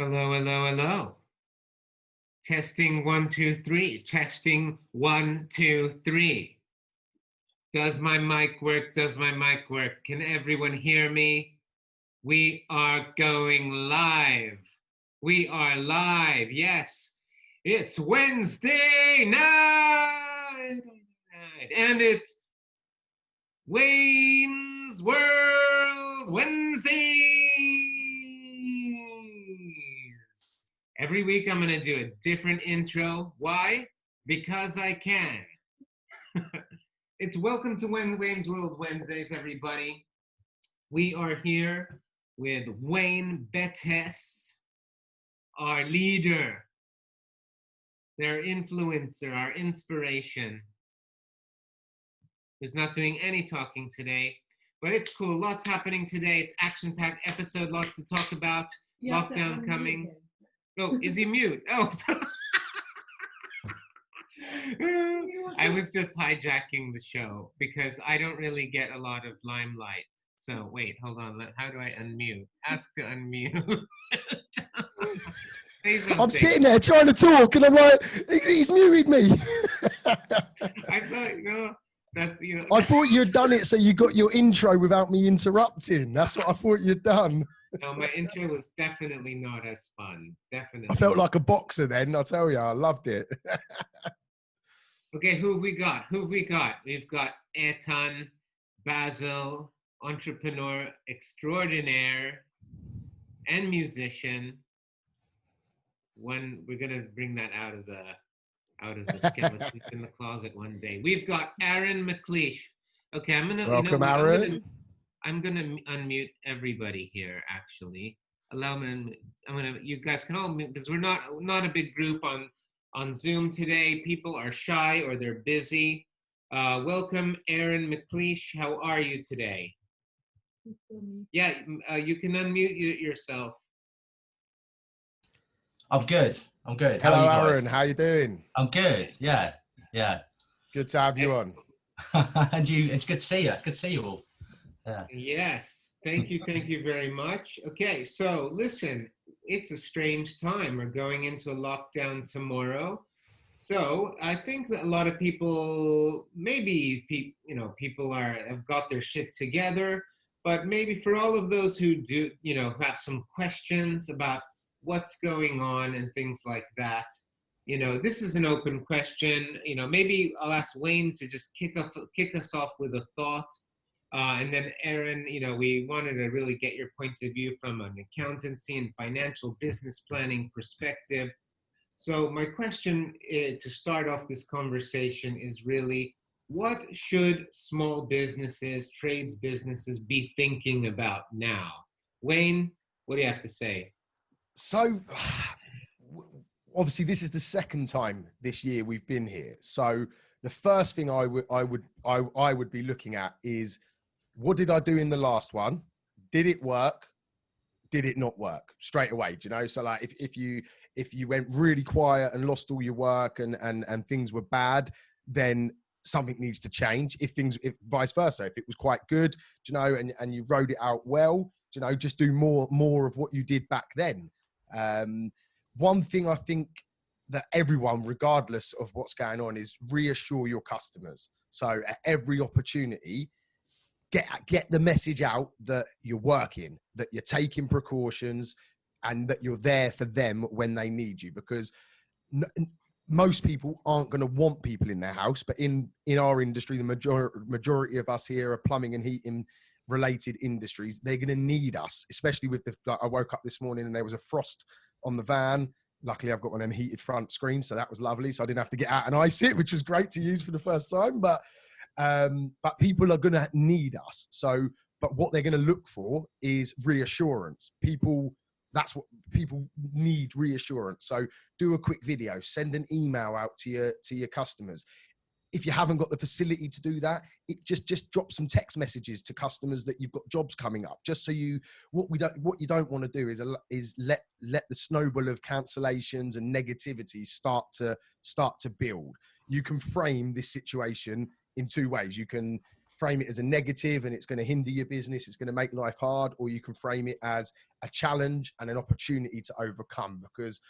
Hello, hello, hello. Testing 1, 2, 3. Testing 1, 2, 3. Does my mic work? Does my mic work? Can everyone hear me? We are going live. We are live. Yes, it's Wednesday night. And it's Wayne's World Wednesdays. Every week I'm going to do a different intro. Why? Because I can. It's welcome to Wayne's World Wednesdays, everybody. We are here with Wayne Bettess, our leader, their influencer, our inspiration, who's not doing any talking today. But it's cool. Lots happening today. It's action-packed episode. Lots to talk about. Lockdown coming. Oh, is he mute? Oh, sorry. I was just hijacking the show because I don't really get a lot of limelight. So wait, hold on. How do I unmute? Ask to unmute. Say something. I'm sitting there trying to talk, and I'm like, he's muted me. I thought, that's I thought you'd done it so you got your intro without me interrupting. That's what I thought you'd done. No, my intro was definitely not as fun. Definitely. I felt like a boxer then. I'll tell you, I loved it. Okay, who have we got? We've got Etan, Basil, entrepreneur extraordinaire, and musician. We're gonna bring that out of the skeleton in the closet one day. We've got Aaron McLeish. Okay, I'm gonna Welcome, Aaron. I'm gonna unmute everybody here. Actually, allow me. You guys can all mute because we're not a big group on Zoom today. People are shy or they're busy. Welcome, Aaron McLeish. How are you today? Yeah, you can unmute yourself. I'm good. Hello, Aaron. How you doing? I'm good. Yeah. Good to have you on. And it's good to see you. It's good to see you all. Yeah. Yes. Thank you very much. Okay, so listen, it's a strange time. We're going into a lockdown tomorrow. So I think that a lot of people, maybe people have got their shit together, but maybe for all of those who do, have some questions about what's going on and things like that, this is an open question. Maybe I'll ask Wayne to just kick us off with a thought. And then Aaron, we wanted to really get your point of view from an accountancy and financial business planning perspective. So my question to start off this conversation is really, what should small businesses, trades businesses be thinking about now? Wayne, what do you have to say? So, obviously, this is the second time this year we've been here. So the first thing I would be looking at is, what did I do in the last one? Did it work? Did it not work? Straight away, So like if you went really quiet and lost all your work and things were bad, then something needs to change. If vice versa, if it was quite good, and you rode it out well, just do more of what you did back then. One thing I think that everyone, regardless of what's going on, is reassure your customers. So at every opportunity, get the message out that you're working, that you're taking precautions, and that you're there for them when they need you. Because most people aren't going to want people in their house, but in our industry, the majority of us here are plumbing and heating related industries. They're going to need us, especially with I woke up this morning and there was a frost on the van. Luckily, I've got one of them heated front screens, so that was lovely. So I didn't have to get out and ice it, which was great to use for the first time. But people are going to need us. So, but what they're going to look for is reassurance. That's what people need, reassurance. So do a quick video, send an email out to your customers. If you haven't got the facility to do that, it just drop some text messages to customers that you've got jobs coming up. Just so what you don't want to do is let the snowball of cancellations and negativity start to build. You can frame this situation in two ways. You can frame it as a negative and it's going to hinder your business, it's going to make life hard, or you can frame it as a challenge and an opportunity to overcome. Because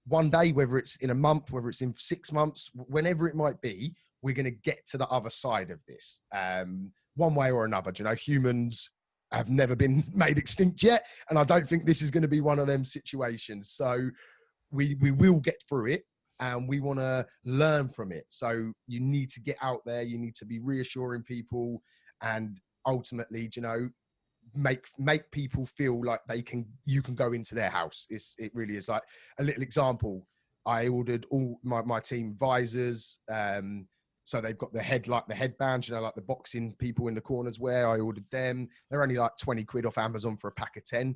one day, whether it's in a month, whether it's in 6 months, whenever it might be, we're going to get to the other side of this, one way or another. You know, humans have never been made extinct yet, and I don't think this is going to be one of them situations. So we will get through it, and we want to learn from it. So you need to get out there, you need to be reassuring people, and ultimately, you know, make people feel like you can go into their house. It really is. Like a little example, I ordered all my team visors, so they've got the headbands, you know, like the boxing people in the corners wear. I ordered them. They're only like 20 quid off Amazon for a pack of 10.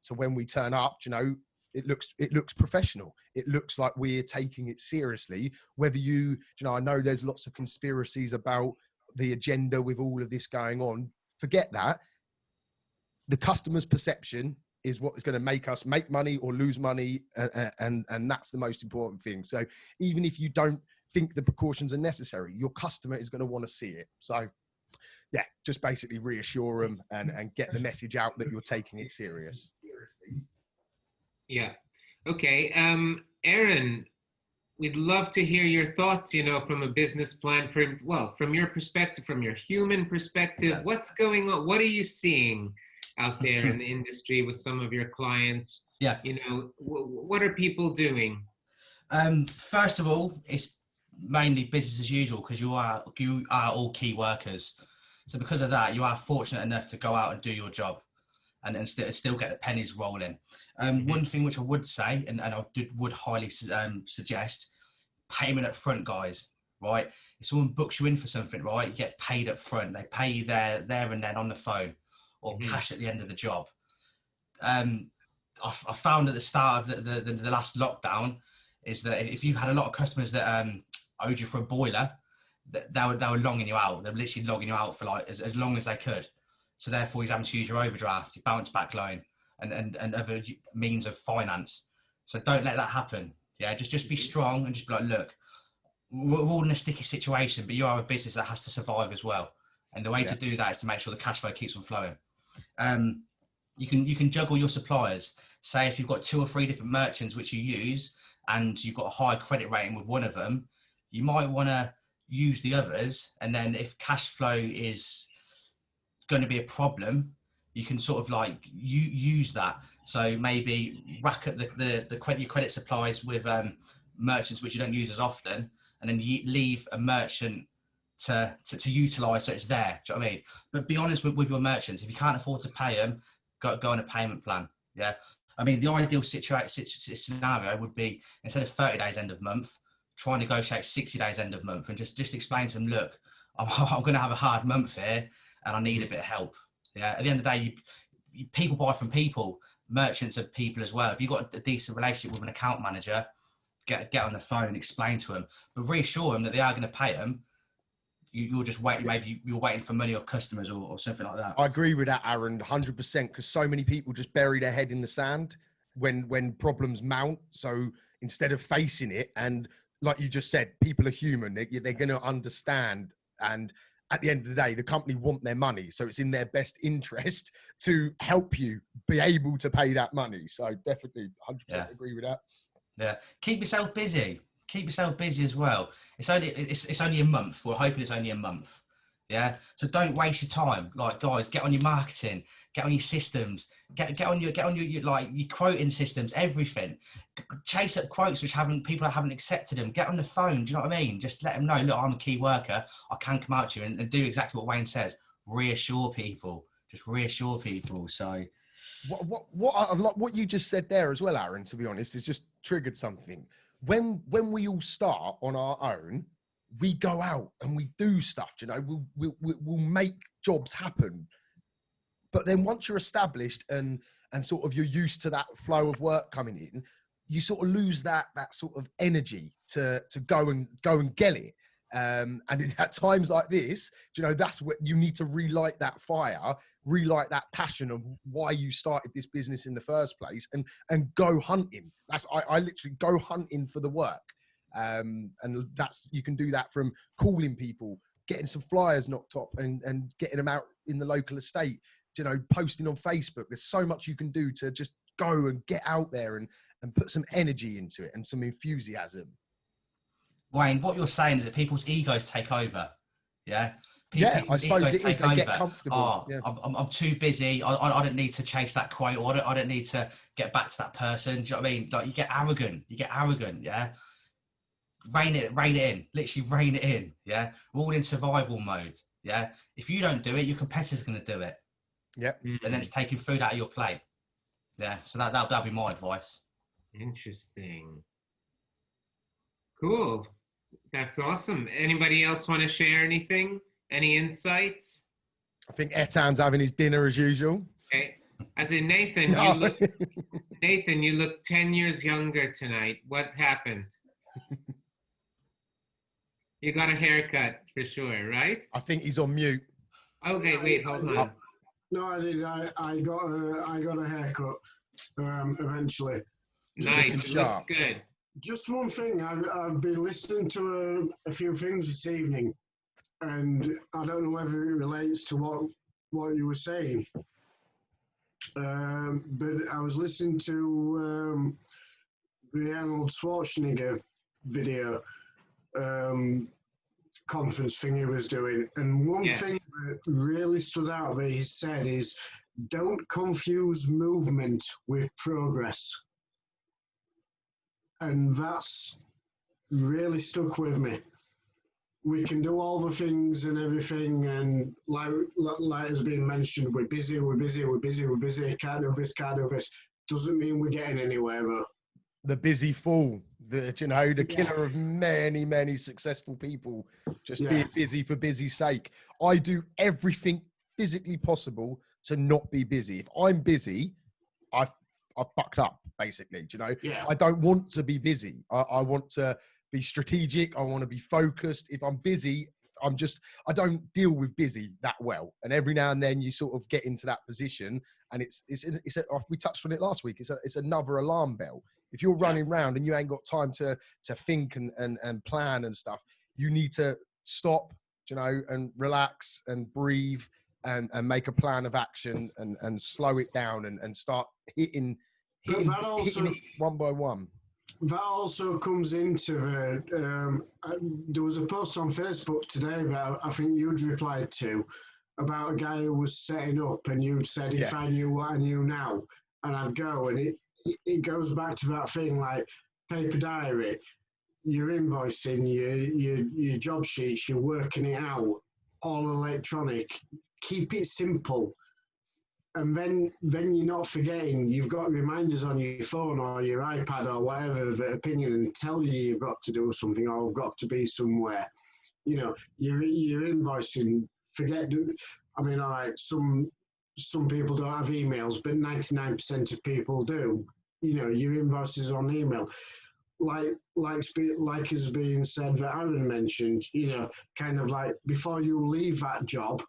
So when we turn up, you know, it looks professional. It looks like we're taking it seriously. Whether you know, I know there's lots of conspiracies about the agenda with all of this going on. Forget that. The customer's perception is what is going to make us make money or lose money, and that's the most important thing. So even if you don't think the precautions are necessary, your customer is going to want to see it. So yeah, just basically reassure them and get the message out that you're taking it serious. Yeah. Okay. Aaron, we'd love to hear your thoughts, you know, from a business plan, from your perspective, from your human perspective. What's going on? What are you seeing out there in the industry with some of your clients? Yeah. You know, what are people doing? First of all, it's mainly business as usual, because you are all key workers. So because of that, you are fortunate enough to go out and do your job and still get the pennies rolling. One thing which I would say, and I would highly suggest, payment up front, guys, right? If someone books you in for something, right, you get paid up front. They pay you there and then on the phone, or cash at the end of the job. I found at the start of the last lockdown is that if you had a lot of customers that owed you for a boiler, they were longing you out. They were literally logging you out for like as long as they could. So therefore, he's having to use your overdraft, your bounce back loan, and other means of finance. So don't let that happen. Yeah, just be strong and just be like, look, we're all in a sticky situation, but you are a business that has to survive as well. And the way to do that is to make sure the cash flow keeps on flowing. You can juggle your suppliers. Say if you've got 2 or 3 different merchants which you use, and you've got a high credit rating with one of them, you might want to use the others. And then if cash flow is going to be a problem, you can sort of like use that. So maybe rack up your credit supplies with merchants which you don't use as often, and then you leave a merchant to utilize, so it's there. Do you know what I mean? But be honest with your merchants. If you can't afford to pay them, go on a payment plan. Yeah. I mean, the ideal scenario would be, instead of 30 days end of month, try and negotiate 60 days end of month, and just explain to them, look, I'm going to have a hard month here and I need a bit of help. Yeah. At the end of the day, people buy from people. Merchants are people as well. If you've got a decent relationship with an account manager, get on the phone, explain to them, but reassure them that they are going to pay them. You're just waiting, maybe you're waiting for money off customers or something like that. I agree with that, Aaron, 100%, because so many people just bury their head in the sand when problems mount. So instead of facing it, and like you just said, people are human. They're going to understand. And at the end of the day, the company want their money. So it's in their best interest to help you be able to pay that money. So definitely 100% agree with that. Yeah. Keep yourself busy. Keep yourself busy as well. It's only a month. We're hoping it's only a month. Yeah. So don't waste your time. Like, guys, get on your marketing, get on your systems, get on your like your quoting systems, everything. Chase up quotes which people haven't accepted them. Get on the phone. Do you know what I mean? Just let them know, look, I'm a key worker. I can come out to you and do exactly what Wayne says. Reassure people. Just reassure people. So what you just said there as well, Aaron, to be honest, has just triggered something. When we all start on our own, we go out and we do stuff, you know, we'll make jobs happen. But then once you're established and sort of you're used to that flow of work coming in, you sort of lose that sort of energy to go and get it. And at times like this, you know, that's what you need to relight that fire, relight that passion of why you started this business in the first place, and go hunting. I literally go hunting for the work. And you can do that from calling people, getting some flyers knocked up and getting them out in the local estate, you know, posting on Facebook. There's so much you can do to just go and get out there and put some energy into it and some enthusiasm. Wayne, what you're saying is that people's egos take over. Yeah. Yeah, I People's suppose egos it is. They get comfortable. Oh, Yeah. I'm too busy. I don't need to chase that quote. Or I don't need to get back to that person. Do you know what I mean? Like, you get arrogant. Yeah. Rein it in. Literally rein it in. Yeah. We're all in survival mode. Yeah. If you don't do it, your competitor's going to do it. Yep. And then it's taking food out of your plate. Yeah. So that'll be my advice. Interesting. Cool. That's awesome. Anybody else want to share anything? Any insights? I think Etan's having his dinner as usual. Okay. I said, Nathan, No. Nathan, you look 10 years younger tonight. What happened? You got a haircut for sure, right? I think he's on mute. Okay, wait, hold on. No, I did. I got a haircut eventually. Nice. It looks good. Just one thing. I've been listening to a few things this evening, and I don't know whether it relates to what you were saying. But I was listening to the Arnold Schwarzenegger video conference thing he was doing, and one thing that really stood out that he said is, don't confuse movement with progress. And that's really stuck with me. We can do all the things and everything, and like has been mentioned, we're busy, can't do this. Doesn't mean we're getting anywhere, though. The busy fool, the killer of many, many successful people, just being busy for busy's sake. I do everything physically possible to not be busy. If I'm busy, I've fucked up, basically. Do you know? Yeah. I don't want to be busy. I want to be strategic. I want to be focused. If I'm busy, I don't deal with busy that well. And every now and then you sort of get into that position, and we touched on it last week. It's another alarm bell. If you're running around and you ain't got time to think and plan and stuff, you need to stop, you know, and relax and breathe and make a plan of action and slow it down and start hitting it one by one. That also comes into there was a post on Facebook today that I think you'd replied to about a guy who was setting up, and you'd said, if I knew what I knew now, and I'd go, and it goes back to that thing like paper diary, you're invoicing, your job sheets, you're working it out, all electronic. Keep it simple. And then you're not forgetting, you've got reminders on your phone or your iPad or whatever of opinion and tell you you've got to do something or you've got to be somewhere. You know, you're invoicing, I mean, all right, some people don't have emails, but 99% of people do. You know, your invoices on email. Like is being said that Aaron mentioned, you know, kind of like before you leave that job,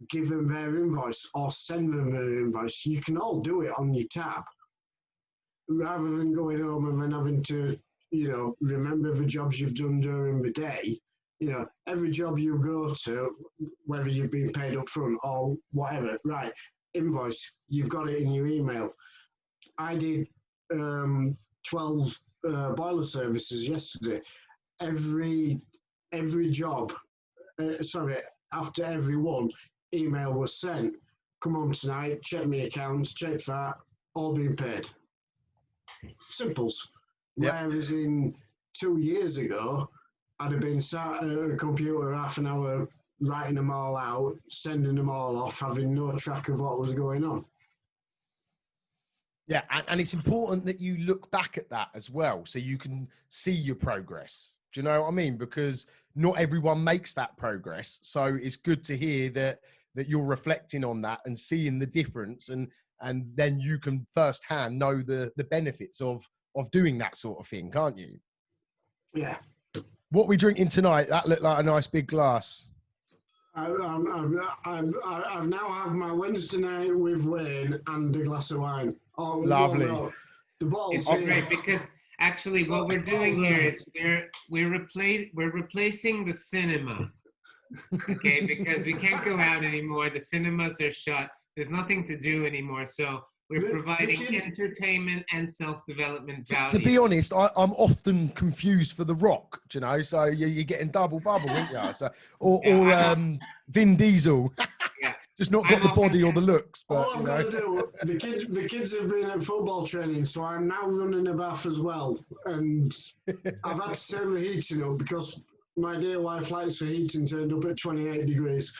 give them their invoice or send them their invoice. You can all do it on your tab rather than going home and then having to, you know, remember the jobs you've done during the day. You know, every job you go to, whether you've been paid up front or whatever, right, invoice, you've got it in your email. I did 12 boiler services yesterday. Every job, after every one, email was sent. Come on tonight, check my accounts, check that, all being paid. Simples. Yep. Whereas in 2 years ago, I'd have been sat at a computer half an hour writing them all out, sending them all off, having no track of what was going on. Yeah, and it's important that you look back at that as well, so you can see your progress. Do you know what I mean? Because not everyone makes that progress. So it's good to hear that you're reflecting on that and seeing the difference, and then you can firsthand know the benefits of doing that sort of thing, can't you? Yeah. What are we drinking tonight? That looked like a nice big glass. I now have my Wednesday night with Wayne and a glass of wine. Oh, lovely. No. The bottle's It's great because actually what we're doing here is we're replacing the cinema. okay, because we can't go out anymore. The cinemas are shut. There's nothing to do anymore. So we're The providing kids, entertainment and self-development To value. be honest, I'm often confused for The Rock, do you know, so you're getting double bubble, aren't you? So, Yeah, Vin Diesel, yeah, just not got I'm the often, body or the looks, all but I've got to do, the kids have been at football training, so I'm now running a bath as well. And I've had to turn the heating up because my dear wife likes the heating turned up at 28 degrees.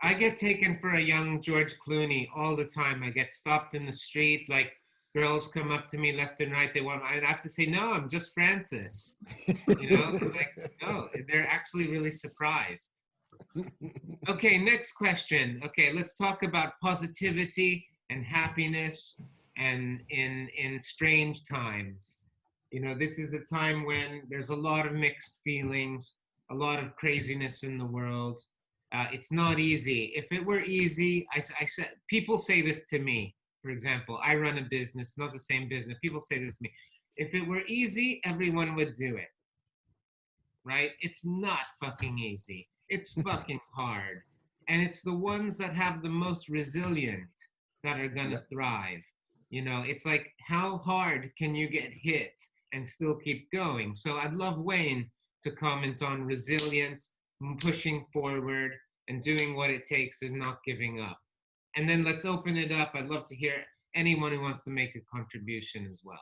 I get taken for a young George Clooney all the time. I get stopped in the street, like girls come up to me left and right. They want, I have to say, no, I'm just Francis. You know, like, no, they're actually really surprised. Okay, next question. Okay, let's talk about positivity and happiness and in strange times. You know, this is a time when there's a lot of mixed feelings, a lot of craziness in the world. It's not easy. If it were easy, I said, people say this to me. For example, I run a business, not the same business. People say this to me. If it were easy, everyone would do it, right? It's not fucking easy. It's fucking hard. And it's the ones that have the most resilient that are going to Yep. thrive. You know, it's like, how hard can you get hit and still keep going? So I'd love Wayne to comment on resilience, pushing forward, and doing what it takes is not giving up. And then let's open it up. I'd love to hear anyone who wants to make a contribution as well.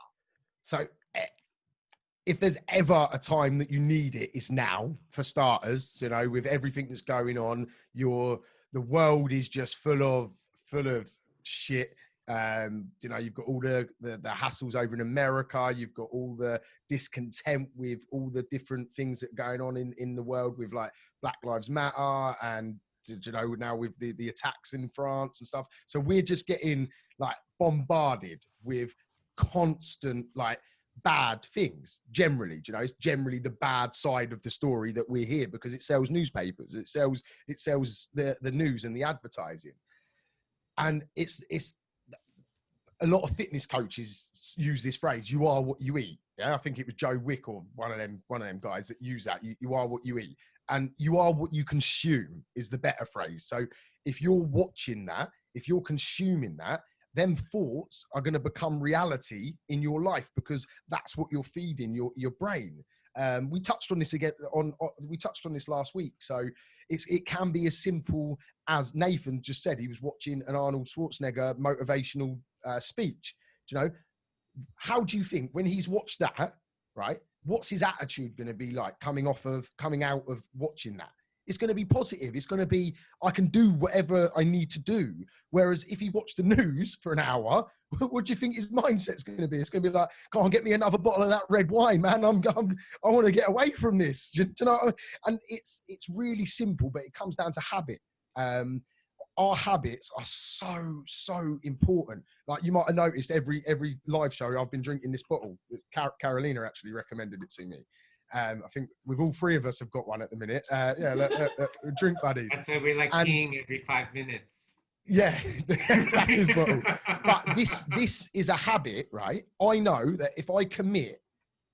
So if there's ever a time that you need it, it's now, for starters. You know, with everything that's going on, the world is just full of shit. You know, you've got all the hassles over in America. You've got all the discontent with all the different things that are going on in the world with like Black Lives Matter and, you know, now with the attacks in France and stuff. So we're just getting like bombarded with constant like bad things generally. You know, it's generally the bad side of the story that we're here because it sells newspapers, it sells the news and the advertising. And it's a lot of fitness coaches use this phrase, you are what you eat. Yeah, I think it was Joe Wick or one of them guys that use that. You are what you eat, and you are what you consume is the better phrase. So if you're watching that, if you're consuming that, then thoughts are going to become reality in your life because that's what you're feeding your brain. We touched on this again we touched on this last week. So it can be as simple as Nathan just said. He was watching an Arnold Schwarzenegger motivational speech. Do you know, how do you think when he's watched that, right? What's his attitude going to be like coming out of watching that? It's going to be positive. It's going to be, I can do whatever I need to do. Whereas if he watched the news for an hour, what do you think his mindset's going to be? It's going to be like, come on, get me another bottle of that red wine, man. I want to get away from this. Do you know what I mean? And it's really simple, but it comes down to habit. Our habits are so important. Like you might have noticed every live show I've been drinking this bottle. Carolina actually recommended it to me. I think with all three of us have got one at the minute. Drink buddies. That's why we like peeing every 5 minutes. Yeah, that's his bottle. But this is a habit, right? I know that if I commit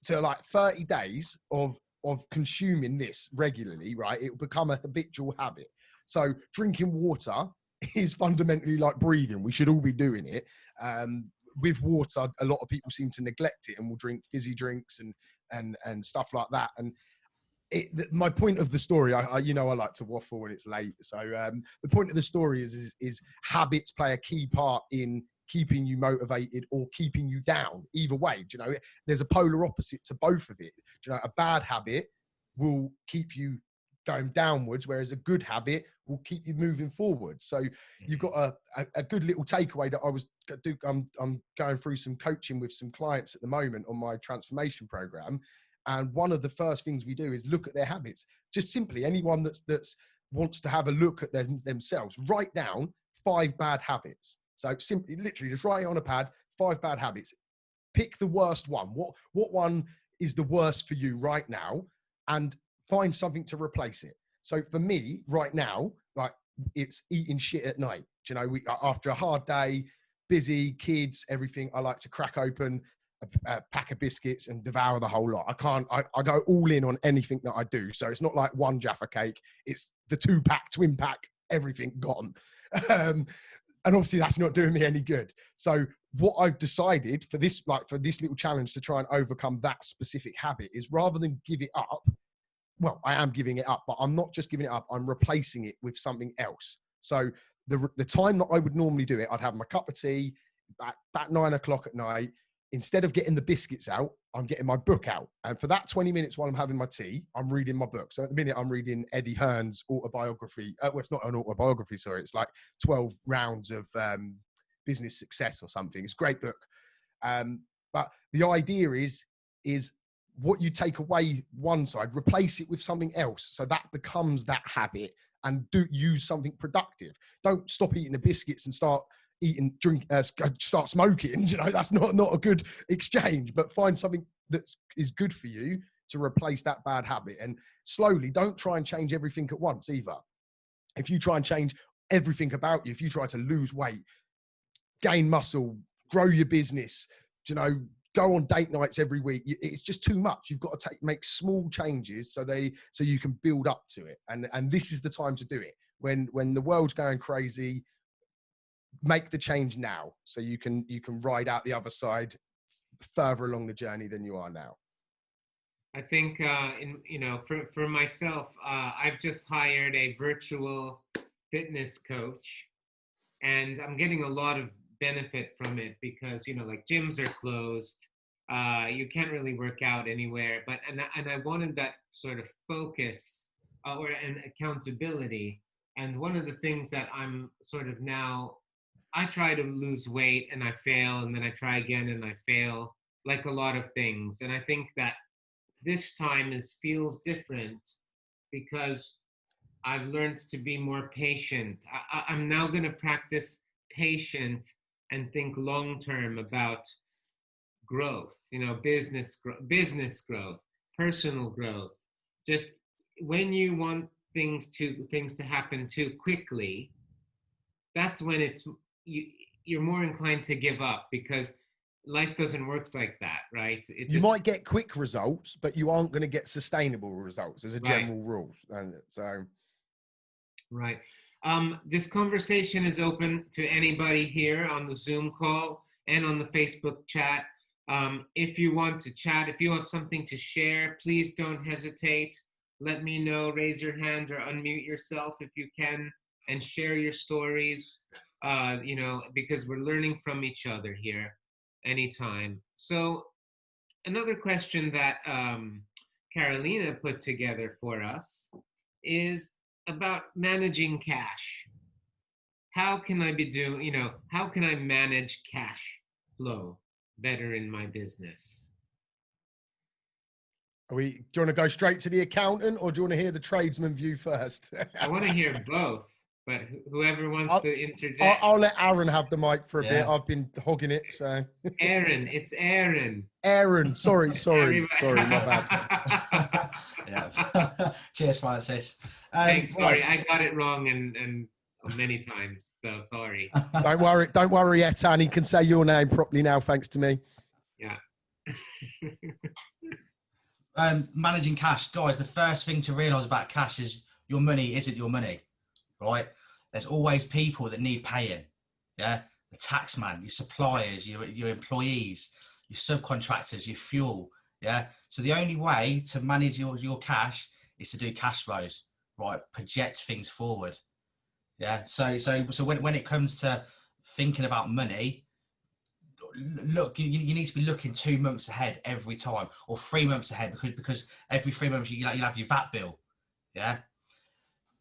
to like 30 days of consuming this regularly, right, it will become a habitual habit. So drinking water is fundamentally like breathing. We should all be doing it. With water, a lot of people seem to neglect it and will drink fizzy drinks and stuff like that. And my point of the story, I like to waffle when it's late. So the point of the story is habits play a key part in keeping you motivated or keeping you down. Either way, do you know, there's a polar opposite to both of it. Do you know, a bad habit will keep you going downwards, whereas a good habit will keep you moving forward. So you've got a good little takeaway that I'm going through some coaching with some clients at the moment on my transformation program. And one of the first things we do is look at their habits. Just simply, anyone that's wants to have a look at themselves, write down 5 bad habits. So simply, literally, just write it on a pad, 5 bad habits. Pick the worst one. What one is the worst for you right now, and find something to replace it. So for me, right now, like it's eating shit at night. Do you know, after a hard day, busy, kids, everything, I like to crack open a pack of biscuits and devour the whole lot. I can't. I go all in on anything that I do. So it's not like one Jaffa cake. It's the 2-pack, twin pack, everything gone. And obviously that's not doing me any good. So what I've decided for this little challenge to try and overcome that specific habit is, rather than give it up, well, I am giving it up, but I'm not just giving it up. I'm replacing it with something else. So the time that I would normally do it, I'd have my cup of tea at 9 o'clock at night. Instead of getting the biscuits out, I'm getting my book out. And for that 20 minutes while I'm having my tea, I'm reading my book. So at the minute, I'm reading Eddie Hearn's autobiography. Well, it's not an autobiography, sorry. It's like 12 rounds of business success or something. It's a great book. But the idea is what you take away one side, replace it with something else. So that becomes that habit, and use something productive. Don't stop eating the biscuits and start start smoking. You know, that's not a good exchange. But find something that is good for you to replace that bad habit. And slowly, don't try and change everything at once either. If you try and change everything about you, if you try to lose weight, gain muscle, grow your business, you know, go on date nights every week, it's just too much. You've got to make small changes so you can build up to it. And this is the time to do it. When the world's going crazy, make the change now so you can ride out the other side further along the journey than you are now. I think for myself, I've just hired a virtual fitness coach, and I'm getting a lot of benefit from it because, you know, like gyms are closed, you can't really work out anywhere, and I wanted that sort of focus and accountability. And one of the things that I'm sort of now, I try to lose weight and I fail, and then I try again and I fail, like a lot of things. And I think that this time feels different because I've learned to be more patient. I'm now going to practice patient and think long-term about growth, you know, business growth, personal growth. Just when you want things to happen too quickly, that's when you're more inclined to give up, because life doesn't work like that, right? You might get quick results, but you aren't going to get sustainable results as a general Right. rule. And so, right. This conversation is open to anybody here on the Zoom call and on the Facebook chat. If you want to chat, if you have something to share, please don't hesitate. Let me know, raise your hand or unmute yourself if you can, and share your stories, because we're learning from each other here anytime. So another question that Carolina put together for us is about managing cash. How can I how can I manage cash flow better in my business? do you want to go straight to the accountant, or do you want to hear the tradesman view first? I want to hear both, but whoever wants to interject. I'll let Aaron have the mic for a bit. Yeah. I've been hogging it, so. Aaron, it's Aaron. Sorry, Everybody- my bad. Yeah. Cheers, Francis. Thanks, sorry, right. I got it wrong and many times, so sorry. Don't worry, Etan. He can say your name properly now, thanks to me. Yeah. Managing cash, guys. The first thing to realise about cash is your money isn't your money, right? There's always people that need paying. Yeah, the tax man, your suppliers, your employees, your subcontractors, your fuel. Yeah. So the only way to manage your cash is to do cash flows, right? Project things forward. Yeah. So when it comes to thinking about money, look, you need to be looking 2 months ahead every time, or 3 months ahead, because every 3 months you'll have your VAT bill. Yeah.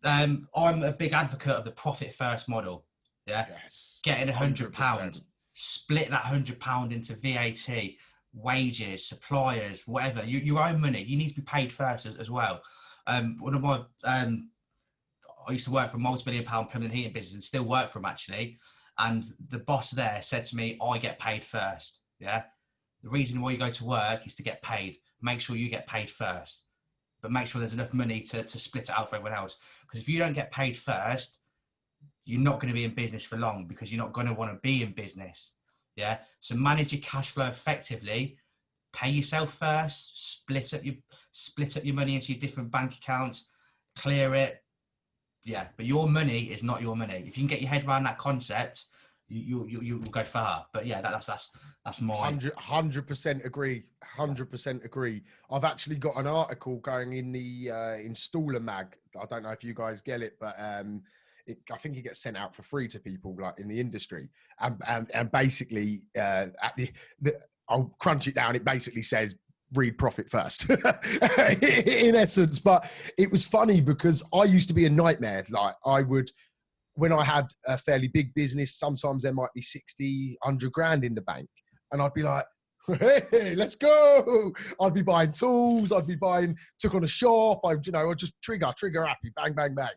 I'm a big advocate of the profit first model. Yeah. Yes. Getting £100, 100%. split that £100 into VAT, wages, suppliers, whatever. Your own money. You need to be paid first as well. One of my I used to work for a multi-million-pound permanent heating business, and still work for them actually. And the boss there said to me, I get paid first. Yeah. The reason why you go to work is to get paid. Make sure you get paid first, but make sure there's enough money to split it out for everyone else. Because if you don't get paid first, you're not going to be in business for long, because you're not going to want to be in business. Yeah. So manage your cash flow effectively. Pay yourself first. Split up your money into your different bank accounts. Clear it. Yeah. But your money is not your money. If you can get your head around that concept, you will go far. But yeah, that's my 100% agree. 100% agree. I've actually got an article going in the installer mag. I don't know if you guys get it, but I think it gets sent out for free to people like in the industry. And basically, I'll crunch it down. It basically says read profit first in essence. But it was funny because I used to be a nightmare. Like when I had a fairly big business, sometimes there might be 60, 100 grand in the bank. And I'd be like, hey, let's go. I'd be buying tools. I'd be took on a shop. I'd just trigger happy, bang, bang, bang.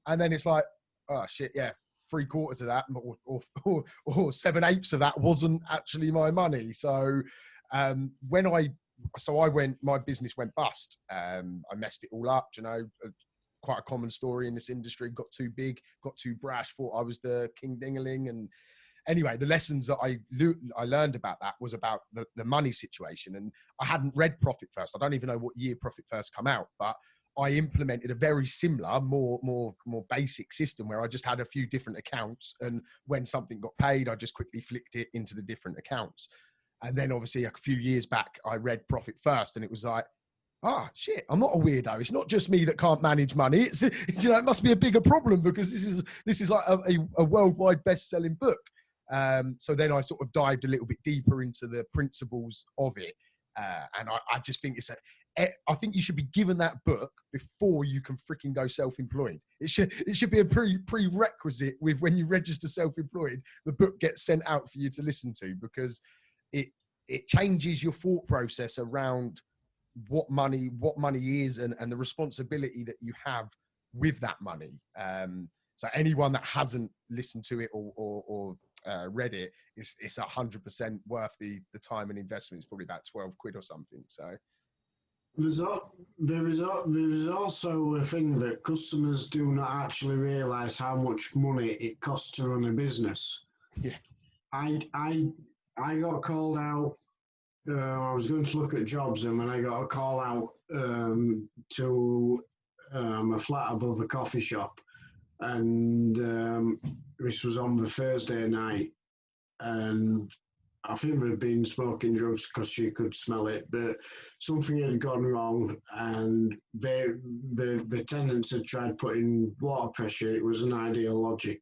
And then it's like, oh shit, yeah, 3/4 of that or 7/8 of that wasn't actually my money. So my business went bust. I messed it all up, quite a common story in this industry. Got too big, got too brash, thought I was the king dingaling. And anyway, the lessons that I learned about that was about the money situation. And I hadn't read Profit First. I don't even know what year Profit First come out, but I implemented a very similar, more basic system where I just had a few different accounts. And when something got paid, I just quickly flicked it into the different accounts. And then obviously a few years back, I read Profit First, and it was like, shit, I'm not a weirdo. It's not just me that can't manage money. It's, it must be a bigger problem because this is like a worldwide best-selling book. So then I sort of dived a little bit deeper into the principles of it. And I just think I think you should be given that book before you can freaking go self-employed. It should be a prerequisite with when you register self-employed, the book gets sent out for you to listen to, because it changes your thought process around what money is and the responsibility that you have with that money. So anyone that hasn't listened to it or read it, it's 100% worth the time and investment. It's probably about 12 quid or something. So there is also a thing that customers do not actually realise how much money it costs to run a business. Yeah, I got called out. I was going to look at jobs, and when I got a call out to a flat above a coffee shop, and this was on the Thursday night, and I think they'd been smoking drugs because you could smell it, but something had gone wrong, and the tenants had tried putting water pressure. It was an Ideal Logic.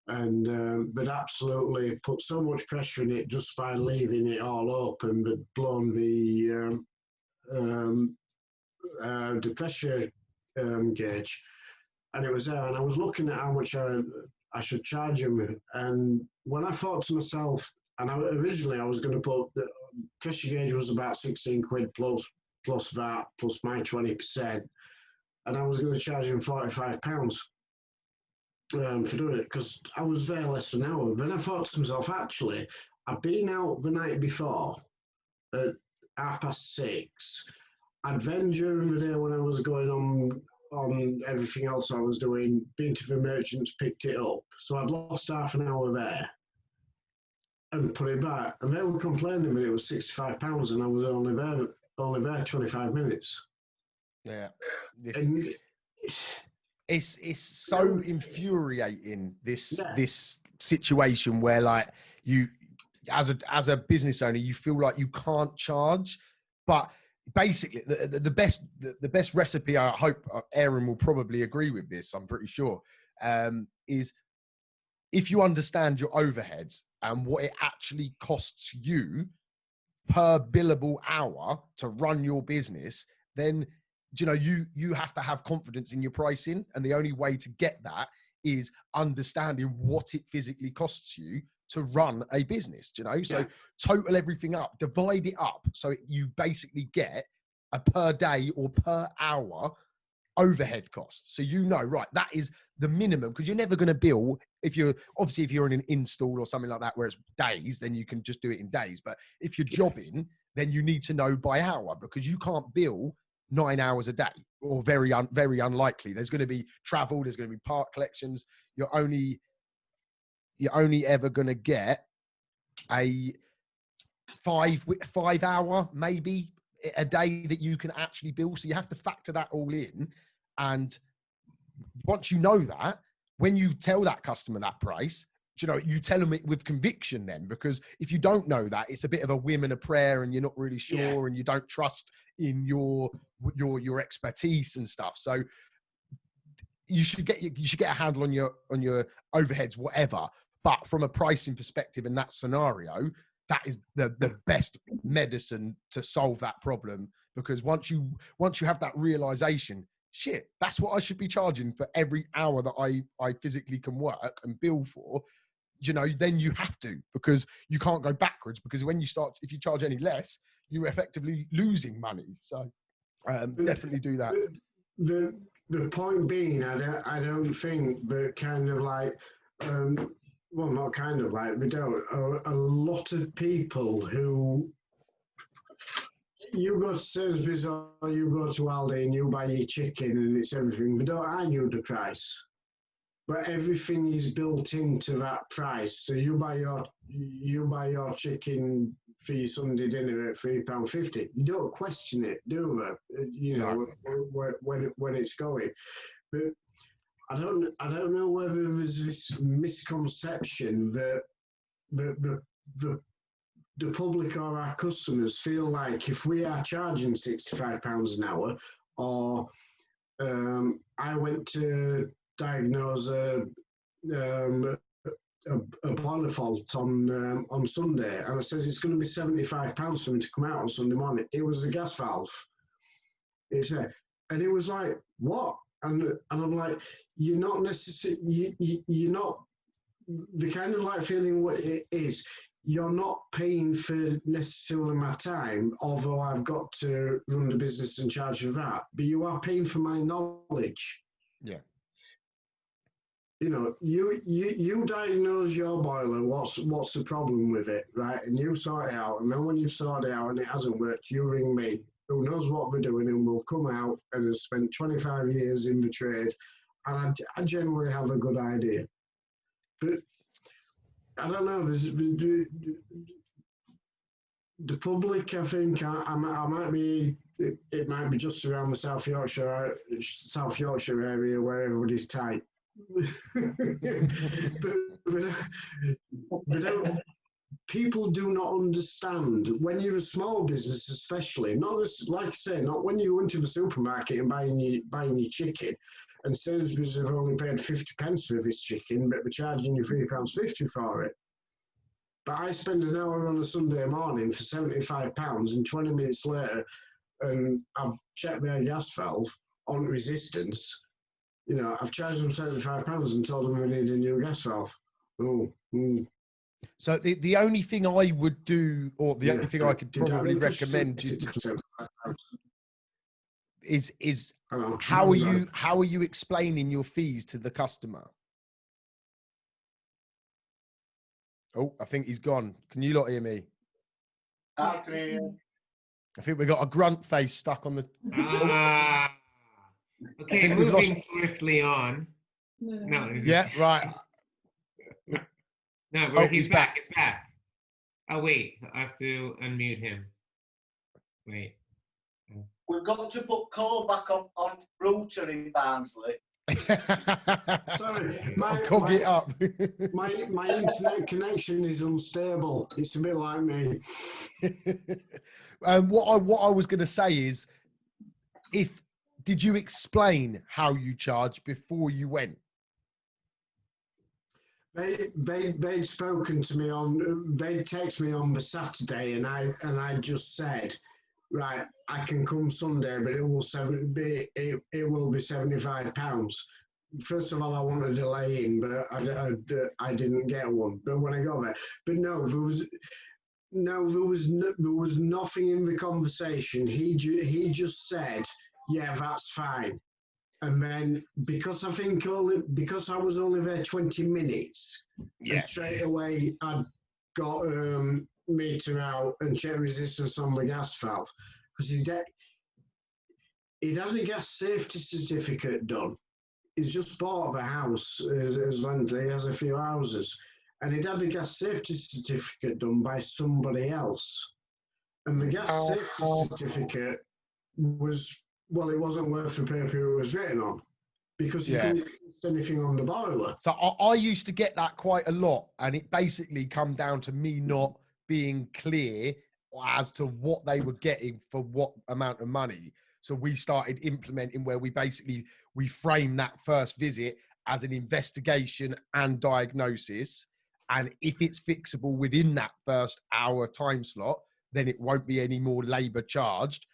And they'd absolutely put so much pressure in it just by leaving it all open. They'd blown the pressure gauge, and it was there. And I was looking at how much I should charge them. And when I thought to myself, and originally I was going to put the pressure gauge was about 16 quid plus VAT plus my 20%, and I was going to charge them £45. For doing it, because I was there less than an hour. Then I thought to myself, actually, I'd been out the night before at 6:30. I'd then during the day when I was going on everything else I was doing, been to the merchants, picked it up. So I'd lost half an hour there and put it back. And they were complaining that it was £65 and I was only there 25 minutes. Yeah. And it's so infuriating, this situation where like you as a business owner, you feel like you can't charge. But basically the best recipe, I hope Aaron will probably agree with this, I'm pretty sure, is if you understand your overheads and what it actually costs you per billable hour to run your business, then you have to have confidence in your pricing. And the only way to get that is understanding what it physically costs you to run a business, so total everything up, divide it up, so you basically get a per day or per hour overhead cost. So right, that is the minimum, because you're never going to bill if you're in an install or something like that where it's days, then you can just do it in days. But if you're jobbing, then you need to know by hour, because you can't bill 9 hours a day, or very unlikely. There's going to be travel, there's going to be part collections. You're only ever going to get a 5 hour maybe a day that you can actually bill. So you have to factor that all in. And once you know that, when you tell that customer that price, you tell them it with conviction then, because if you don't know that, it's a bit of a whim and a prayer and you're not really sure and you don't trust in your expertise and stuff. So you should get a handle on your overheads, whatever. But from a pricing perspective in that scenario, that is the best medicine to solve that problem, because once you have that realization, shit, that's what I should be charging for every hour that I physically can work and bill for, then you have to, because you can't go backwards, because if you charge any less, you're effectively losing money. So definitely do that. The point being, I don't think, but kind of like, well, not kind of like, but a lot of people who, you go to Sainsbury's or you go to Aldi and you buy your chicken and it's everything, they don't argue the price. But everything is built into that price. So you buy your chicken for your Sunday dinner at £3.50. You don't question it, do you? When it's going. But I don't know whether there's this misconception that the public or our customers feel like if we are charging £65 an hour, or I went to diagnose a boiler fault on Sunday, and I says it's going to be £75 for me to come out on Sunday morning. It was the gas valve. And it was like, what? And I'm like, you're not necessarily, you're not, the kind of like feeling what it is, you're not paying for necessarily my time, although I've got to run the business and charge for that, but you are paying for my knowledge. Yeah. You diagnose your boiler, what's the problem with it, right? And you sort it out, and then when you've sorted it out and it hasn't worked, you ring me, who knows what we're doing, and we'll come out and have spent 25 years in the trade, and I generally have a good idea. But I don't know, the public, I think, I might be, it might be just around the South Yorkshire area where everybody's tight. but people do not understand, when you're a small business especially, not as, like I say, not when you go into the supermarket and buying your chicken, and Sainsbury's have only paid 50p for this chicken, but we're charging you £3.50 for it. But I spend an hour on a Sunday morning for £75, and 20 minutes later, and I've checked my gas valve on resistance. I've charged them £75 and told them I need a new gas valve. So the only thing I would do, or the only thing I could probably recommend you to, is how are you explaining your fees to the customer? Oh, I think he's gone. Can you lot hear me? Okay. I think we got a grunt face stuck on the. Okay, moving swiftly on. No, yeah, right. No, he's back. He's back. Oh wait, I have to unmute him. Wait. We've got to put Cole back on router in Barnsley. Sorry, my internet connection is unstable. It's a bit like me. What I was going to say is, did you explain how you charge before you went? They'd spoken to me they'd text me on the Saturday, and I just said, right, I can come Sunday, but it will be £75. First of all, I wanted a delay in, but I didn't get one. But when I got there, but no, there was nothing in the conversation. He just said, yeah, that's fine. And then because I was only there 20 minutes, and straight away I got meter out and check resistance on the gas valve, because he'd had a gas safety certificate done. He's just bought the house as Lindley has a few houses, and he'd had a gas safety certificate done by somebody else. And the gas safety certificate was, well, it wasn't worth the paper it was written on because you couldn't test anything on the boiler. So I used to get that quite a lot, and it basically come down to me not being clear as to what they were getting for what amount of money. So we started implementing where we frame that first visit as an investigation and diagnosis. And if it's fixable within that first hour time slot, then it won't be any more labor charged.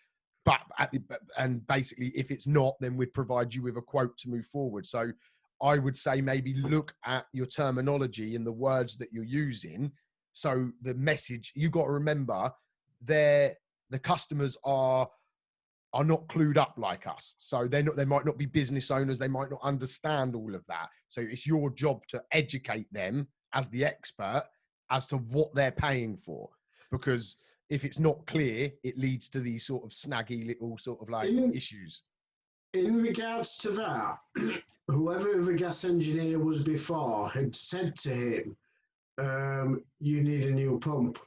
And basically, if it's not, then we'd provide you with a quote to move forward. So I would say maybe look at your terminology and the words that you're using. So the message, you've got to remember, the customers are not clued up like us. So they might not be business owners. They might not understand all of that. So it's your job to educate them as the expert as to what they're paying for. Because if it's not clear, it leads to these sort of snaggy little sort of like issues. In regards to that, whoever the gas engineer was before had said to him, you need a new pump.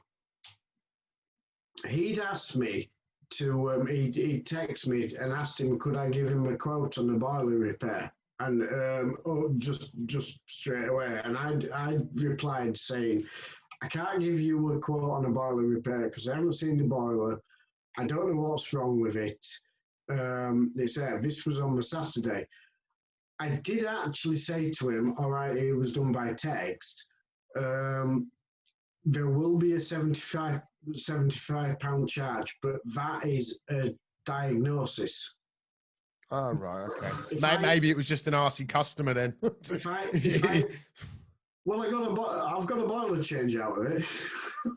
He'd asked me to, he'd text me and asked him, could I give him a quote on the boiler repair? And just straight away. And I replied saying, I can't give you a quote on a boiler repair because I haven't seen the boiler. I don't know what's wrong with it. They said this was on the Saturday. I did actually say to him, all right, it was done by text. There will be a £75 charge, but that is a diagnosis. Oh, right, okay. Maybe it was just an RC customer then. Well, I've got a boiler change out of it.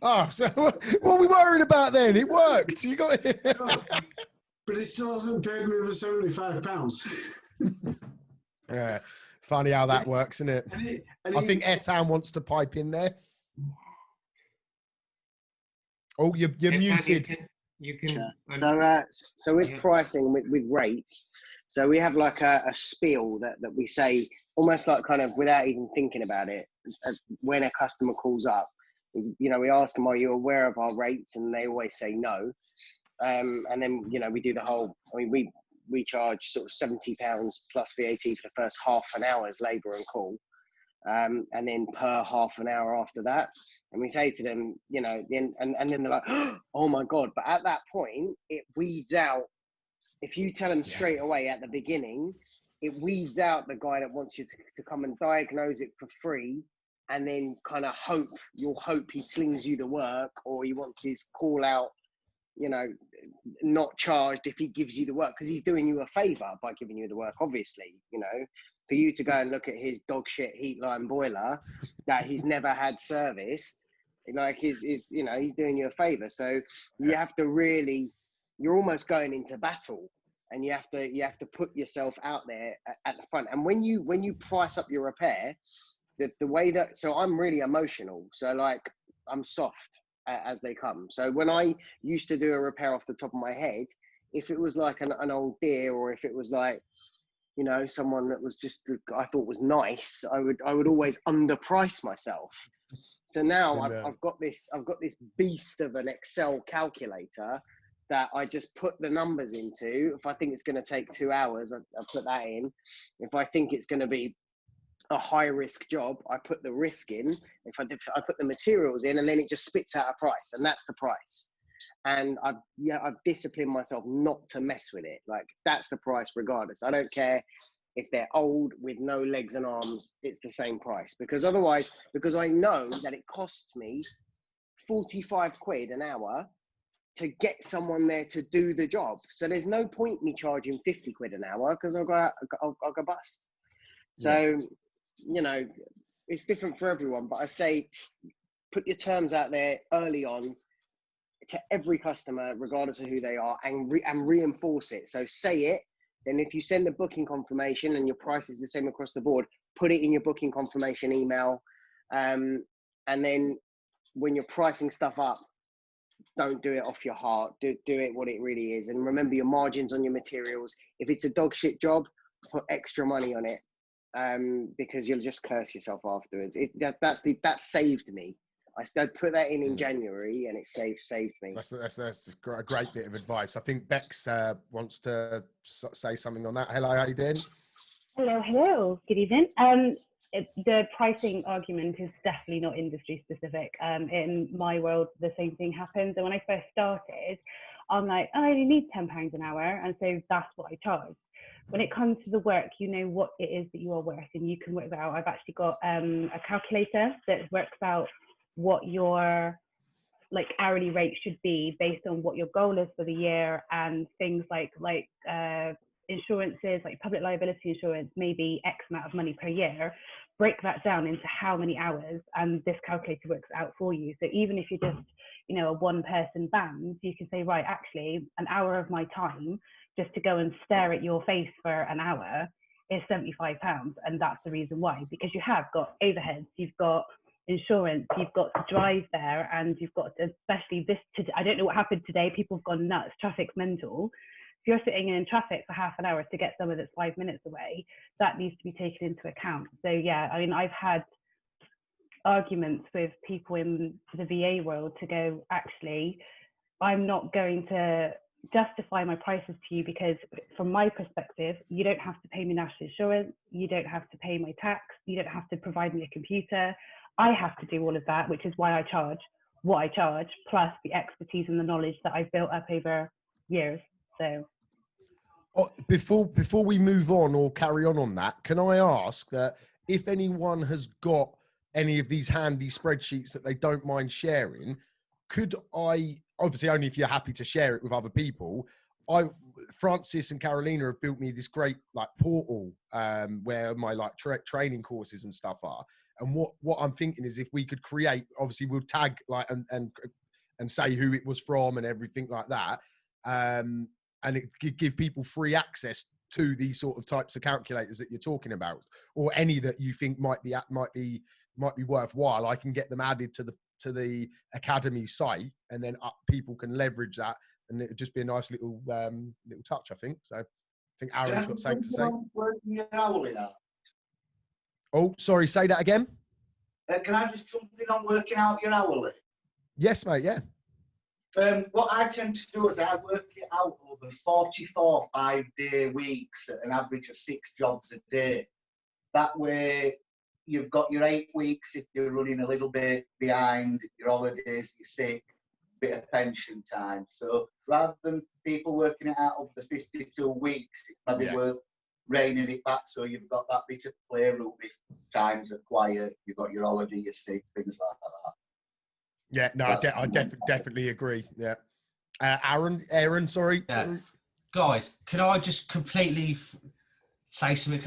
Oh, so what are we worried about then? It worked. You got it. But it still hasn't paid me the £75. Yeah, funny how that works, isn't it? I think Airtown wants to pipe in there. Oh, you're muted. You can. So with pricing, with rates, so we have like a spiel that we say almost like kind of without even thinking about it. When a customer calls up, we ask them, are you aware of our rates? And they always say no. And then, we do the whole, we charge sort of £70 plus VAT for the first half an hour's labour and call. And then per half an hour after that. And we say to them, and then they're like, oh my God. But at that point, it weeds out, if you tell them straight away at the beginning, it weeds out the guy that wants you to come and diagnose it for free. And then kind of you'll hope he slings you the work, or he wants his call out, not charged if he gives you the work, because he's doing you a favor by giving you the work, obviously, for you to go and look at his dog shit heat line boiler that he's never had serviced, like he's doing you a favor. So you have to really, you're almost going into battle, and you have to put yourself out there at the front. And when you price up your repair, the way that, so I'm really emotional. So like I'm soft as they come. So when I used to do a repair off the top of my head, if it was like an old deer, or if it was like, someone that was just, I thought was nice, I would always underprice myself. So now I've got this beast of an Excel calculator that I just put the numbers into. If I think it's going to take 2 hours, I put that in. If I think it's going to be a high risk job, I put the risk in. If I put the materials in, and then it just spits out a price, and that's the price. And I've disciplined myself not to mess with it. Like, that's the price regardless. I don't care if they're old with no legs and arms, it's the same price. Because otherwise, because I know that it costs me 45 quid an hour to get someone there to do the job. So there's no point me charging 50 quid an hour, because I'll go bust. So, it's different for everyone, but I say put your terms out there early on to every customer, regardless of who they are, and reinforce it. So say it. Then if you send a booking confirmation and your price is the same across the board, put it in your booking confirmation email. And then when you're pricing stuff up, don't do it off your heart. Do it what it really is. And remember your margins on your materials. If it's a dog shit job, put extra money on it. because you'll just curse yourself afterwards. That saved me. I started put that in January, and it saved me. That's a great bit of advice. I think Bex wants to say something on that. Hello, how you doing? Hello. Good evening. The pricing argument is definitely not industry specific. In my world, the same thing happens. And when I first started, I'm like, oh, I only need £10 an hour, and so that's what I charge. When it comes to the work, you know what it is that you are worth, and you can work that out. I've actually got a calculator that works out what your hourly rate should be based on what your goal is for the year, and things like insurances, like public liability insurance, maybe X amount of money per year. Break that down into how many hours, and this calculator works out for you. So even if you're just, a one-person band, you can say, right, actually, an hour of my time just to go and stare at your face for an hour is £75, and that's the reason why, because you have got overheads, you've got insurance, you've got to drive there, and you've got to, especially this today, I don't know what happened today, people have gone nuts, traffic's mental. If you're sitting in traffic for half an hour to get somewhere that's 5 minutes away, that needs to be taken into account. So yeah, I mean, I've had arguments with people in the VA world to go, actually, I'm not going to justify my prices to you, because from my perspective, you don't have to pay me national insurance, you don't have to pay my tax, you don't have to provide me a computer. I have to do all of that, which is why I charge what I charge, plus the expertise and the knowledge that I've built up over years. So before we move on or carry on that, can I ask that if anyone has got any of these handy spreadsheets that they don't mind sharing, could I, obviously only if you're happy to share it with other people, Francis and Carolina have built me this great portal where my training courses and stuff are. And what I'm thinking is, if we could create, obviously we'll tag and say who it was from and everything like that. And it could give people free access to these sort of types of calculators that you're talking about, or any that you think might be worthwhile. I can get them added to the Academy site, and then people can leverage that, and it would just be a nice little touch, I think. So I think Aaron's got something to say. Oh, sorry, say that again. Can I just jump in on working out your hourly? Yes, mate, yeah. What I tend to do is I work it out over 44 5-day weeks at an average of 6 jobs a day. That way, you've got your 8 weeks if you're running a little bit behind, your holidays, your sick, bit of pension time. So rather than people working it out over the 52 weeks, it's maybe worth reining it back, so you've got that bit of playroom if times are quiet, you've got your holiday, your sick, things like that. Yeah, no, I definitely agree. Yeah. Aaron, sorry. Yeah. Guys, can I just completely say something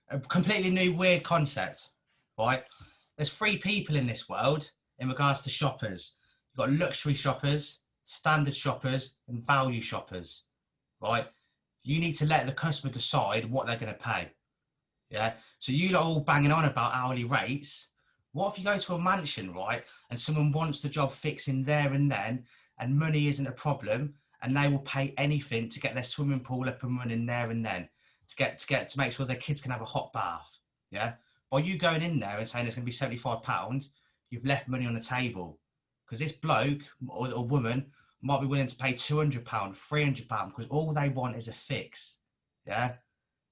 a completely new weird concept, right? There's 3 people in this world in regards to shoppers. You've got luxury shoppers, standard shoppers, and value shoppers, right? You need to let the customer decide what they're going to pay. Yeah. So you lot all banging on about hourly rates. What if you go to a mansion, right, and someone wants the job fixing there and then, and money isn't a problem, and they will pay anything to get their swimming pool up and running there and then, to make sure their kids can have a hot bath. Yeah. By you going in there and saying it's going to be £75, you've left money on the table, because this bloke or woman might be willing to pay £200, £300, because all they want is a fix. Yeah.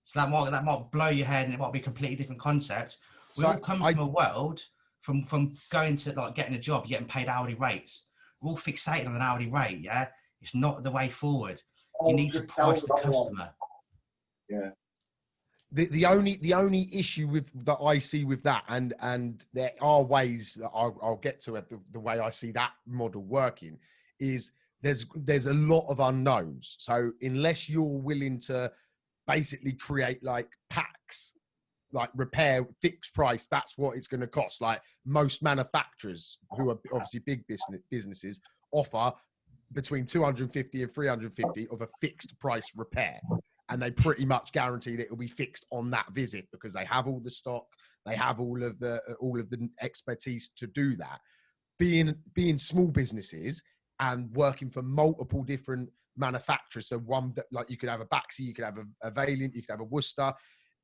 So that might blow your head, and it might be a completely different concept. We all come from a world from going to getting a job, you're getting paid hourly rates. We're all fixated on an hourly rate. Yeah. It's not the way forward. You need to price the customer. Yeah. The only issue that I see with that, and there are ways that I'll get to it, the way I see that model working, is there's a lot of unknowns. So unless you're willing to basically create packs, repair fixed price, that's what it's going to cost. Most manufacturers, who are obviously big businesses, offer between 250 and 350 of a fixed price repair, and they pretty much guarantee that it'll be fixed on that visit, because they have all the stock, they have all of the expertise to do that. Being small businesses and working for multiple different manufacturers, so one that you could have a Baxi, you could have a Valiant, you could have a Worcester.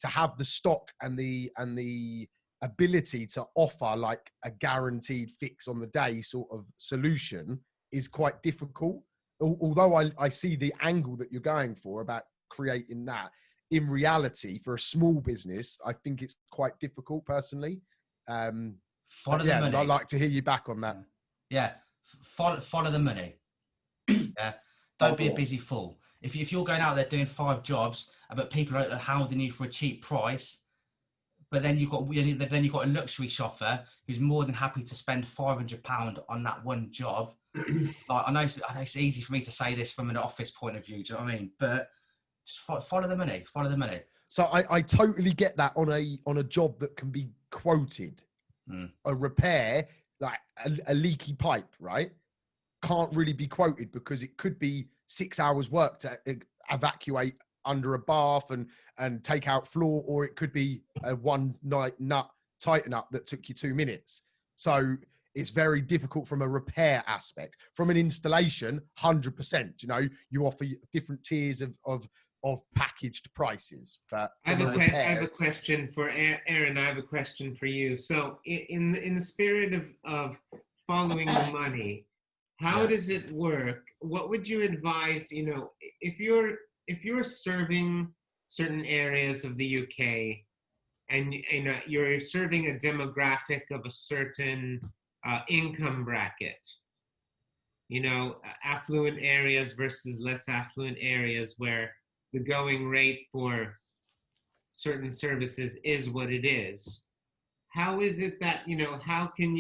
to have the stock and the ability to offer like a guaranteed fix on the day sort of solution is quite difficult. Although I see the angle that you're going for about creating that, in reality, for a small business, I think it's quite difficult personally. Follow the money. I'd like to hear you back on that. Yeah, follow the money. Yeah, don't be a busy fool. If you're going out there doing 5 jobs, but people are hounding you for a cheap price, but then you've got a luxury shopper who's more than happy to spend £500 on that one job. Like, I know it's easy for me to say this from an office point of view. Do you know what I mean? But just follow the money. Follow the money. So I totally get that on a job that can be quoted. A repair, like a leaky pipe, right? Can't really be quoted because it could be 6 hours work to evacuate under a bath and take out floor, or it could be a one night nut tighten up that took you 2 minutes. So it's very difficult from a repair aspect. From an installation, 100%. You know, you offer different tiers of packaged prices. But I have a question for Aaron. I have a question for you. So in the spirit of following the money, how does it work? What would you advise, you know, if you're serving certain areas of the UK and you know, you're serving a demographic of a certain income bracket, you know, affluent areas versus less affluent areas where the going rate for certain services is what it is. How is it that, you know, how do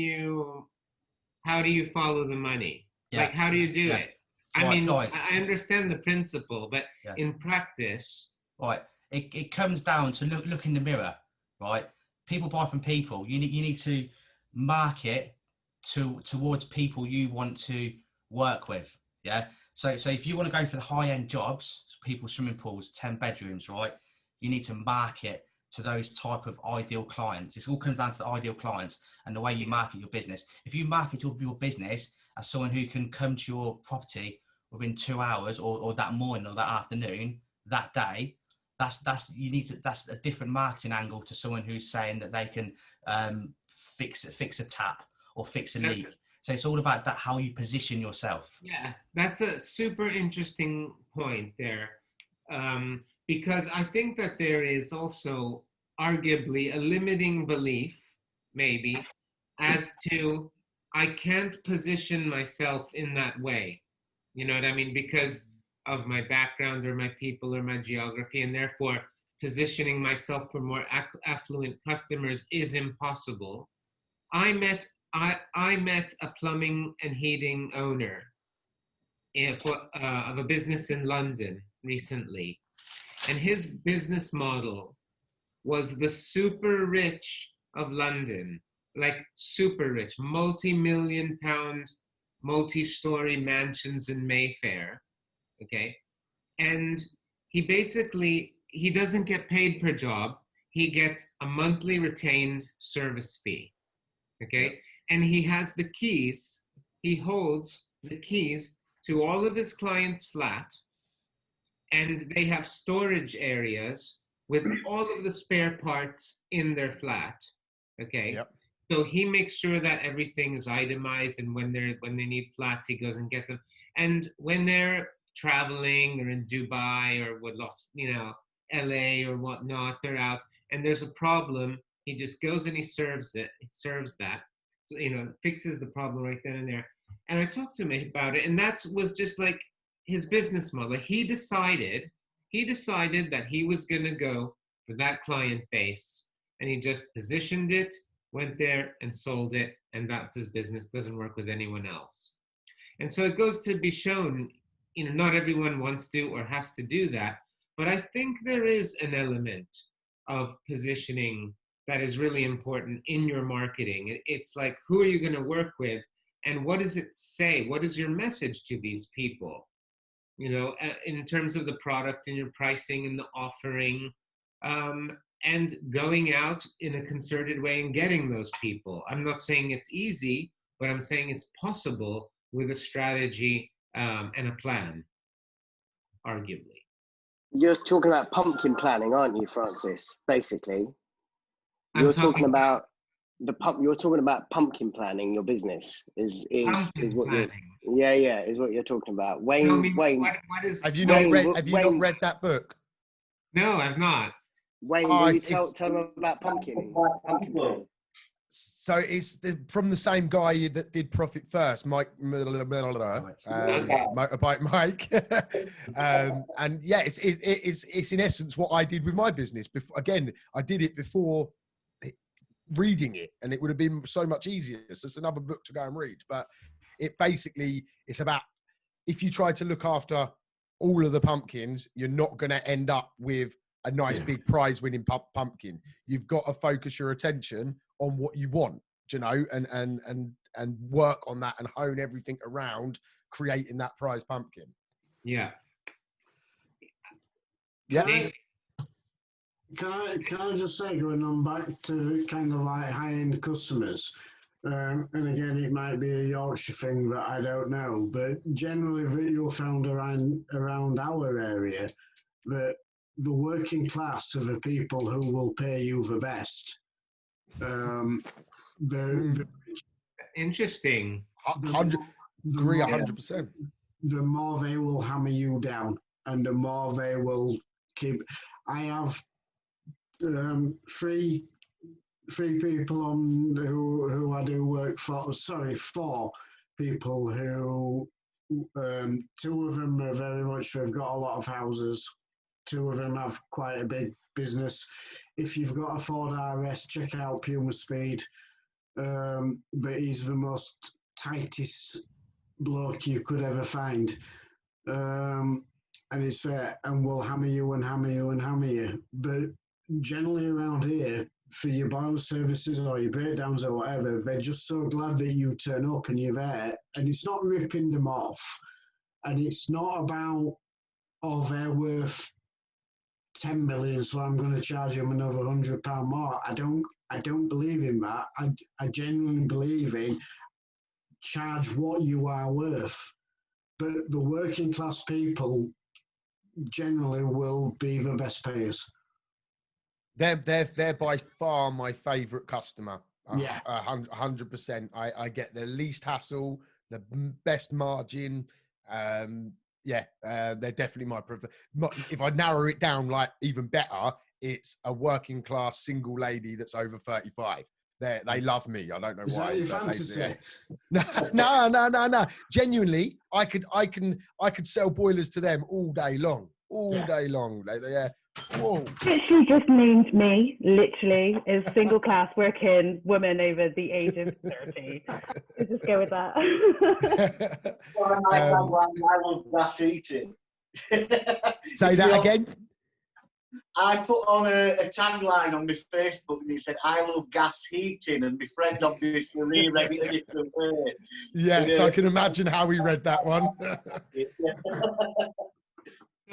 you follow the money? Yeah. Like, how do you do it? I mean, guys, I understand the principle, but in practice. Right. It comes down to look in the mirror, right? People buy from people. You need to market towards people you want to work with. Yeah. So if you want to go for the high-end jobs, people's swimming pools, 10 bedrooms, right? You need to market to those type of ideal clients. It all comes down to the ideal clients and the way you market your business. If you market your business as someone who can come to your property within 2 hours or that morning or that afternoon, that day, that's a different marketing angle to someone who's saying that they can fix a tap or fix a leak. So it's all about that, how you position yourself. Yeah, that's a super interesting point there. Because I think that there is also arguably a limiting belief, maybe, as to I can't position myself in that way. You know what I mean? Because of my background or my people or my geography, and therefore positioning myself for more affluent customers is impossible. I met a plumbing and heating owner of a business in London recently, and his business model was the super rich of London, like super rich, multi-million pound, multi-story mansions in Mayfair. Okay. And he doesn't get paid per job. He gets a monthly retained service fee. Okay. And he has the keys. He holds the keys to all of his clients' flat, and they have storage areas with all of the spare parts in their flat. Okay. Yep. So he makes sure that everything is itemized, and when they need flats, he goes and gets them. And when they're traveling or in Dubai or LA or whatnot, they're out and there's a problem, he just goes and he serves that, fixes the problem right then and there. And I talked to him about it, and that was just like his business model. He decided that he was going to go for that client base, and he just positioned it, went there and sold it, and that's his business. Doesn't work with anyone else. And so it goes to be shown, not everyone wants to or has to do that, but I think there is an element of positioning that is really important in your marketing. It's like, who are you going to work with, and what does it say? What is your message to these people? In terms of the product and your pricing and the offering, and going out in a concerted way and getting those people. I'm not saying it's easy, but I'm saying it's possible with a strategy and a plan, arguably. You're talking about pumpkin planning, aren't you, Francis? Basically, I'm you're talking talking about You're talking about pumpkin planning. Your business is pumpkin what you're. planning. Yeah, is what you're talking about. Tell me Wayne, what is Have you what not is- read? Have you not read that book? No, I've not. Wayne, Oh, will you it's tell them about pumpkin planning? so it's from the same guy that did Profit First, Motorbike Mike. And yeah, it's in essence what I did with my business. Again, I did it before reading it, and it would have been so much easier. So it's another book to go and read. But it's about, if you try to look after all of the pumpkins, you're not going to end up with a nice big prize winning pumpkin. You've got to focus your attention on what you want, and work on that and hone everything around creating that prize pumpkin. Yeah. Yeah. Can I just say, going on back to kind of like high-end customers, and again, it might be a Yorkshire thing that I don't know, but generally you'll find around our area that the working class are the people who will pay you the best. Interesting. 100%. The more they will hammer you down, and the more they will keep. I have three people on who I do work for. Sorry, four people who. Two of them are very much. They've got a lot of houses. Two of them have quite a big business. If you've got a Ford RS, check out Puma Speed. But he's the most tightest bloke you could ever find. And it's fair, and will hammer you and hammer you and hammer you. But generally around here, for your boiler services or your breakdowns or whatever, they're just so glad that you turn up and you're there. And it's not ripping them off. And it's not about, oh, they're worth 10 million, so I'm going to charge them another £100 more. I don't believe in that. I genuinely believe in charge what you are worth. But the working class people generally will be the best payers. They're by far my favourite customer. Yeah, 100%. I get the least hassle, the best margin. They're definitely my preferred. If I narrow it down, like even better, it's a working class single lady that's over 35. They love me. I don't know is why. that your fantasy? No. Genuinely, I could sell boilers to them all day long. Day long. Whoa. Literally just named me, literally, as single class working woman over the age of 30. Let's just go with that. I love gas heating. Say that again. I put on a tagline on my Facebook and it said, I love gas heating, and my friend obviously reread it a different way. Yes, I can imagine how he read that one.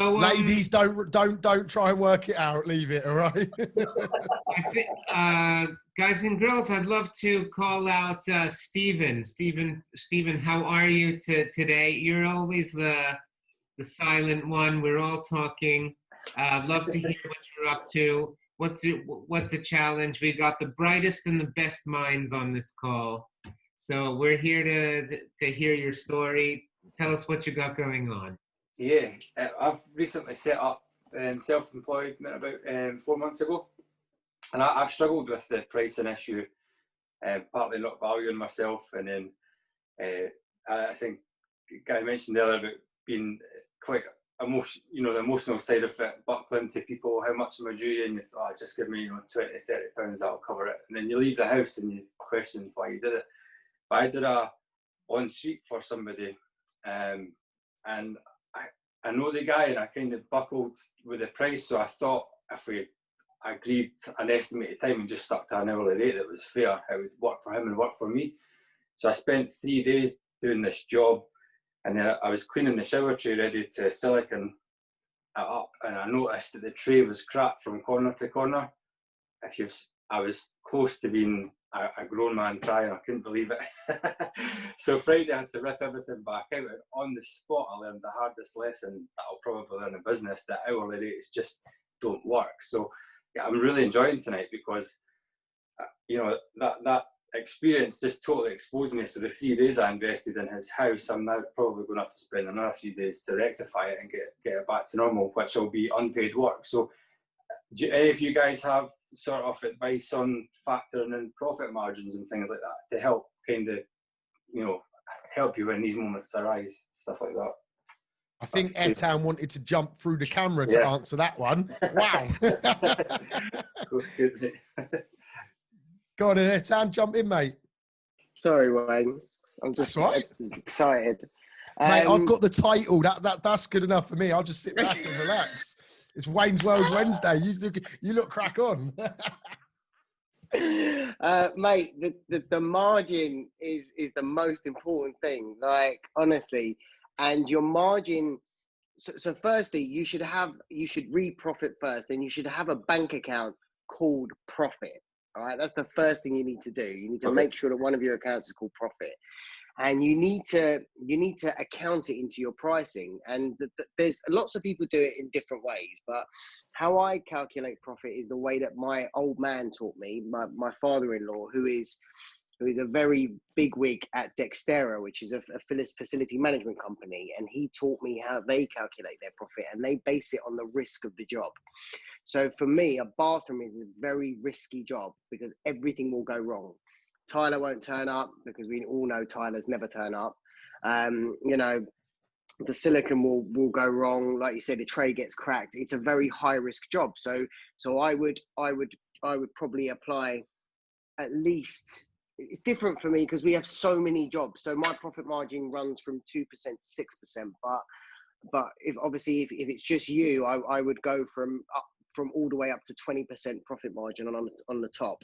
So, ladies, don't try and work it out. Leave it, all right? Guys and girls, I'd love to call out Stephen. Stephen, how are you today? You're always the silent one. We're all talking. Love to hear what you're up to. What's a challenge? We got the brightest and the best minds on this call, so we're here to hear your story. Tell us what you got going on. Yeah, I've recently set up self-employed about 4 months ago, and I've struggled with the pricing issue, partly not valuing myself, and then I think Guy mentioned earlier about being quite the emotional side of it, buckling to people, how much am I due, and you thought, just give me 20, 30 pounds, that'll cover it, and then you leave the house and you question why you did it. But I did a ensuite for somebody, and I know the guy, and I kind of buckled with the price, so I thought if we agreed an estimated time and just stuck to an hourly rate that was fair, it would work for him and work for me. So I spent 3 days doing this job, and then I was cleaning the shower tray ready to silicone it up, and I noticed that the tray was cracked from corner to corner. I was close to being a grown man trying. I couldn't believe it. So Friday I had to rip everything back out. And on the spot, I learned the hardest lesson that I'll probably learn in business, that hourly rates just don't work. So yeah, I'm really enjoying tonight because, that experience just totally exposed me. So the 3 days I invested in his house, I'm now probably going to have to spend another 3 days to rectify it and get it back to normal, which will be unpaid work. So do any of you guys have sort of advice on factoring in profit margins and things like that to help kind of, help you when these moments arise, stuff like that? I think Etan wanted to jump through the camera to answer that one. Wow. Good. Go on, Etan, jump in, mate. Sorry, Wayne. I'm just excited. Mate, I've got the title. That's good enough for me. I'll just sit back and relax. It's Wayne's World Wednesday. You look crack on. Mate, the margin is the most important thing. Like, honestly, and your margin. So firstly, you should read profit first. Then you should have a bank account called profit. All right, that's the first thing you need to do. You need to make sure that one of your accounts is called profit, and you need to account it into your pricing. And there's lots of people do it in different ways, but how I calculate profit is the way that my old man taught me, my father-in-law, who is a very big wig at Dextera, which is a facility management company. And he taught me how they calculate their profit, and they base it on the risk of the job. So for me, a bathroom is a very risky job because everything will go wrong. Tyler won't turn up because we all know Tyler's never turn up. The silicone will go wrong. Like you said, the tray gets cracked. It's a very high risk job. So I would probably apply at least. It's different for me because we have so many jobs. So my profit margin runs from 2% to 6%. But if it's just you, I would go from all the way up to 20% profit margin on the top,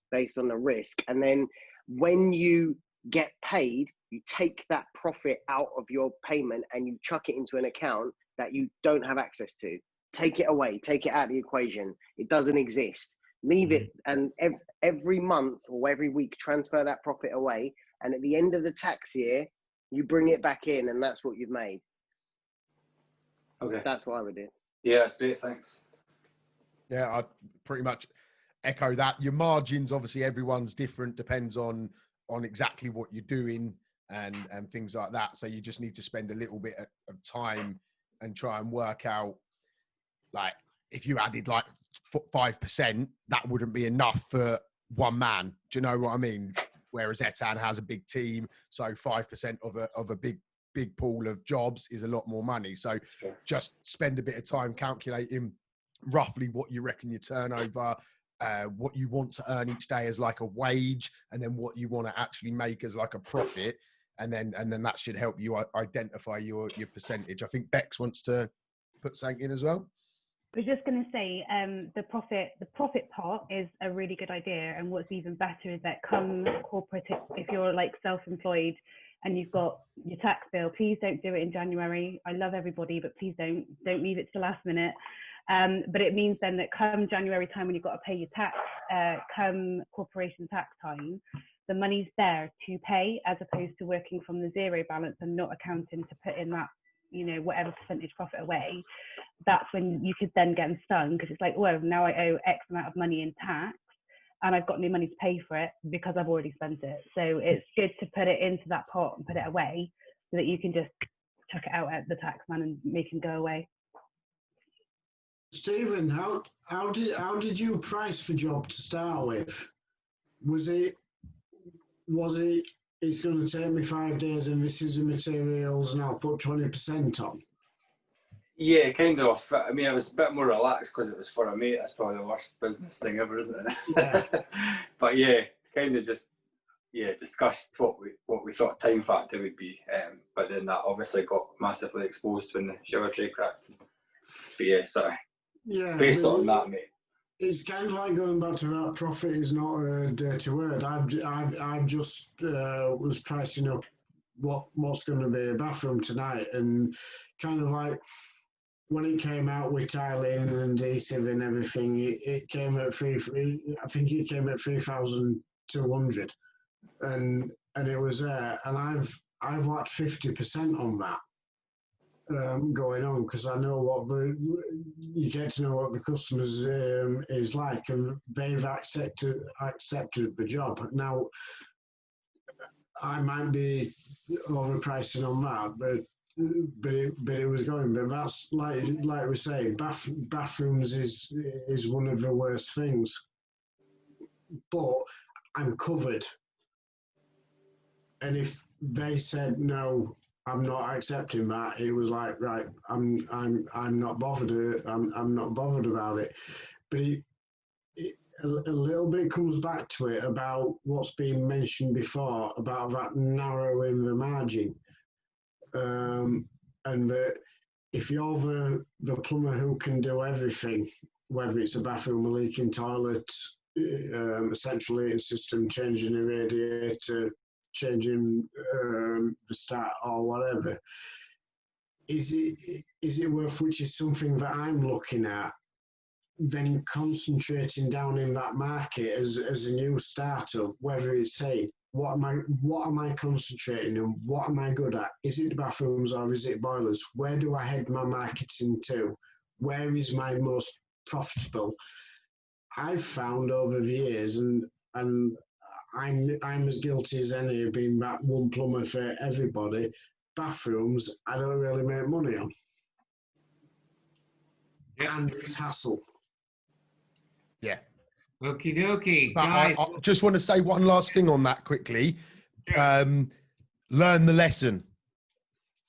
based on the risk. And then when you get paid, you take that profit out of your payment and you chuck it into an account that you don't have access to. Take it away. Take it out of the equation. It doesn't exist. Leave it, and every month or every week, transfer that profit away. And at the end of the tax year, you bring it back in, and that's what you've made. Okay. That's what I would do. Yeah, that's great. Thanks. Yeah, I pretty much echo that. Your margins, obviously, everyone's different, depends on exactly what you're doing and things like that. So you just need to spend a little bit of time and try and work out, like, if you added like 5%, that wouldn't be enough for one man. Do you know what I mean? Whereas Etan has a big team, so 5% of a big pool of jobs is a lot more money. So just spend a bit of time calculating roughly what you reckon your turnover, what you want to earn each day as like a wage, and then what you want to actually make as like a profit, and then that should help you identify your percentage. I think Bex wants to put something in as well. I was just going to say, the profit part is a really good idea, and what's even better is that come corporate, if you're like self-employed and you've got your tax bill, please don't do it in January. I love everybody, but please don't leave it to the last minute. But it means then that come January time, when you've got to pay your tax, come corporation tax time, the money's there to pay, as opposed to working from the zero balance and not accounting to put in that, whatever percentage profit away. That's when you could then get stung, because it's like, well, now I owe X amount of money in tax and I've got no money to pay for it because I've already spent it. So it's good to put it into that pot and put it away so that you can just chuck it out at the tax man and make him go away. Stephen, how did you price for job to start with? Was it it's going to take me 5 days and this is the materials and I'll put 20% on? Yeah, kind of. I mean, I was a bit more relaxed because it was for a mate. That's probably the worst business thing ever, isn't it? Yeah. But yeah, kind of just discussed what we thought time factor would be. But then that obviously got massively exposed when the shower tray cracked. But yeah, so based on that, mate. It's kind of like going back to that profit is not a dirty word. I've just was pricing up what's going to be a bathroom tonight, and kind of like when it came out with tiling and adhesive and everything, it came at I think it came at 3,000 200, and it was there, and I've whacked 50% on that. Going on, because I know you get to know what the customers is like, and they've accepted the job. Now, I might be overpricing on that, but it was going. But that's like we say, bathrooms is one of the worst things. But I'm covered, and if they said no, I'm not accepting that, it was like, right, I'm not bothered. I'm not bothered about it. But a little bit comes back to it about what's been mentioned before about that narrowing the margin, and that if you're the plumber who can do everything, whether it's a bathroom, a leaking toilet, a central heating system, changing a radiator, changing the start or whatever, is it worth, which is something that I'm looking at, then concentrating down in that market as a new startup, whether it's, say, what am I concentrating on, what am I good at? Is it the bathrooms or is it boilers? Where do I head my marketing to? Where is my most profitable? I've found over the years, and I'm as guilty as any of being that one plumber for everybody. Bathrooms, I don't really make money on. Yeah. And it's hassle. Yeah. Okie dokie, But guys. I just want to say one last thing on that quickly. Sure. Learn the lesson.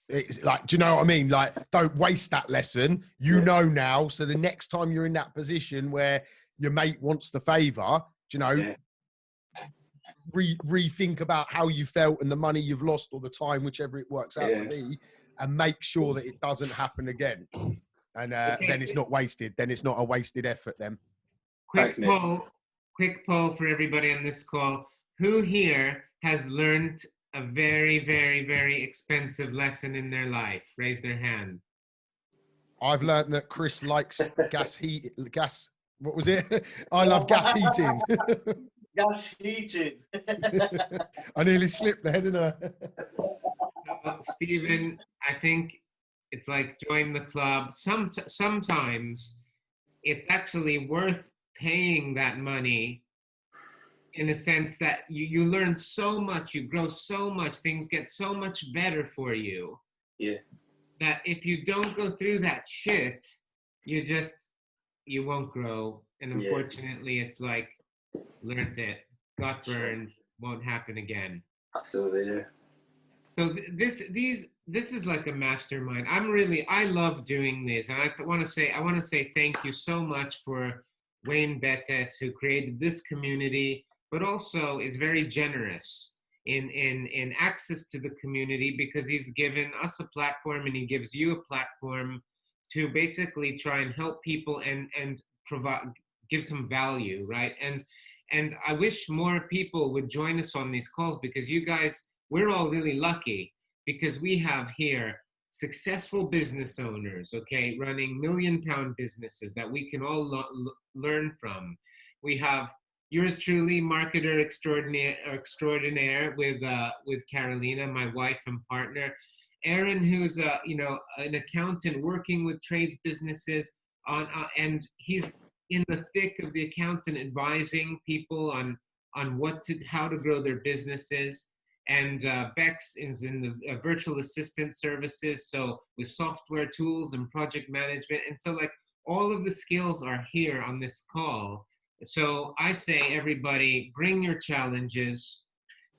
It's like, do you know what I mean? Like, don't waste that lesson. You know now, so the next time you're in that position where your mate wants the favour, do you know, rethink about how you felt and the money you've lost or the time, whichever it works out to be, and make sure that it doesn't happen again. And then it's not wasted. Then it's not a wasted effort then. Quick poll for everybody on this call. Who here has learned a very, very, very expensive lesson in their life? Raise their hand. I've learned that Chris likes gas. What was it? I love gas heating. Gas heating. I nearly slipped there, didn't I? Stephen, I think it's like join the club. Sometimes it's actually worth paying that money, in a sense that you learn so much, you grow so much, things get so much better for you. Yeah. That if you don't go through that shit, you won't grow. And unfortunately, it's like, learned it, got burned, won't happen again. Absolutely, yeah. So this is like a mastermind. I love doing this, and I want to say thank you so much for Wayne Bettess, who created this community, but also is very generous in access to the community, because he's given us a platform and he gives you a platform to basically try and help people and provide, give some value, right? And I wish more people would join us on these calls, because you guys, we're all really lucky, because we have here successful business owners, okay, running million-pound businesses that we can all learn from. We have yours truly, marketer extraordinaire with Carolina, my wife and partner. Aaron, who's an accountant working with trades businesses and he's in the thick of the accounts and advising people on how to grow their businesses. And Bex is in the virtual assistant services, so with software tools and project management. And so like all of the skills are here on this call. So I say, everybody, bring your challenges,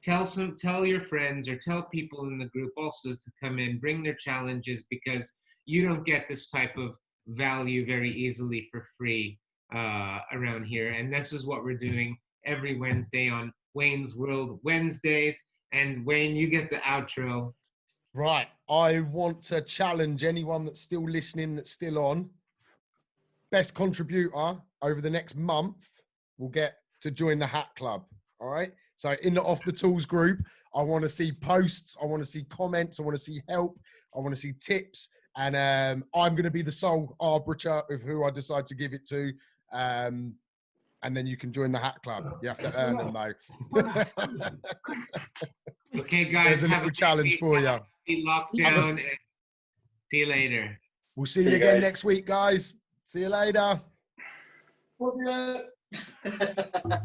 tell your friends or tell people in the group also to come in, bring their challenges, because you don't get this type of value very easily for free around here. And this is what we're doing every Wednesday on Wayne's World Wednesdays. And Wayne, you get the outro. Right. I want to challenge anyone that's still listening, that's still on. Best contributor over the next month will get to join the Hat Club. All right. So in the Off the Tools group, I want to see posts. I want to see comments. I want to see help. I want to see tips. And I'm going to be the sole arbiter of who I decide to give it to. and then you can join the hat club. You have to earn them, though. Okay, guys, There's a have little challenge great for week. you. Be locked down. And see you later. We'll see See you you again guys. next week, guys. See you later. Well, yeah.